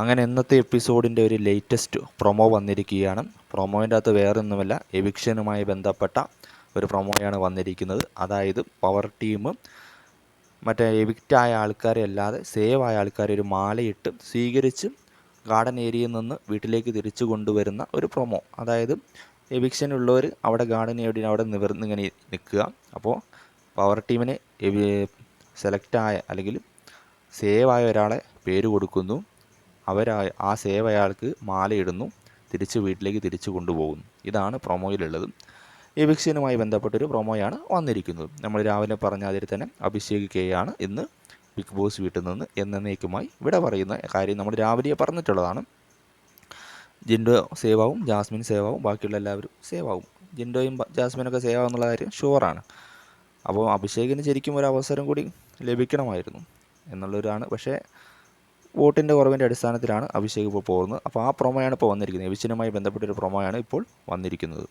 അങ്ങനെ ഇന്നത്തെ എപ്പിസോഡിൻ്റെ ഒരു ലേറ്റസ്റ്റ് പ്രൊമോ വന്നിരിക്കുകയാണ്. പ്രൊമോൻ്റെ അകത്ത് വേറൊന്നുമല്ല, എവിക്ഷനുമായി ബന്ധപ്പെട്ട ഒരു പ്രൊമോയാണ് വന്നിരിക്കുന്നത്. അതായത് പവർ ടീം മറ്റേ എവിക്റ്റായ ആൾക്കാരെ അല്ലാതെ സേവ് ആയ ആൾക്കാരെ ഒരു മാലയിട്ട് സ്വീകരിച്ച് ഗാർഡൻ ഏരിയയിൽ നിന്ന് വീട്ടിലേക്ക് തിരിച്ചു കൊണ്ടുവരുന്ന ഒരു പ്രൊമോ. അതായത് എവിക്ഷനുള്ളവർ അവിടെ ഗാർഡൻ ഏരിയ അവിടെ നിവർന്നിങ്ങനെ നിൽക്കുക. അപ്പോൾ പവർ ടീമിനെ സെലക്റ്റായ അല്ലെങ്കിൽ സേവായ ഒരാളെ പേര് കൊടുക്കുന്നു. ആ സേവ് അയാൾക്ക് മാലയിടുന്നു, തിരിച്ച് വീട്ടിലേക്ക് തിരിച്ചു കൊണ്ടുപോകുന്നു. ഇതാണ് പ്രൊമോയിലുള്ളത്. എവിക്ഷനുമായി ബന്ധപ്പെട്ടൊരു പ്രൊമോയാണ് വന്നിരിക്കുന്നത്. നമ്മൾ രാവിലെ പറഞ്ഞ അതിൽ തന്നെ അഭിഷേക് കെ ആണ് ഇന്ന് ബിഗ് ബോസ് വീട്ടിൽ നിന്ന് എന്നേക്കുമായി ഇവിടെ പറയുന്ന കാര്യം നമ്മൾ രാവിലെ പറഞ്ഞിട്ടുള്ളതാണ്. ജിൻഡോ സേവാവും, ജാസ്മിൻ സേവാവും, ബാക്കിയുള്ള എല്ലാവരും സേവാവും. ജിൻഡോയും ജാസ്മിനൊക്കെ സേവാവും എന്നുള്ള കാര്യം ഷുവറാണ്. അപ്പോൾ അഭിഷേകിന് ശരിക്കും ഒരു അവസരം കൂടി ലഭിക്കണമായിരുന്നു എന്നുള്ളൊരാണ്. പക്ഷേ വോട്ടിൻ്റെ കുറവിൻ്റെ അടിസ്ഥാനത്തിലാണ് അഭിഷേക് ഇപ്പോൾ പോകുന്നത്. അപ്പോൾ ആ പ്രൊമോയാണ് ഇപ്പോൾ വന്നിരിക്കുന്നത്. എവിക്ഷനുമായി ബന്ധപ്പെട്ടൊരു പ്രൊമോയാണ് ഇപ്പോൾ വന്നിരിക്കുന്നത്.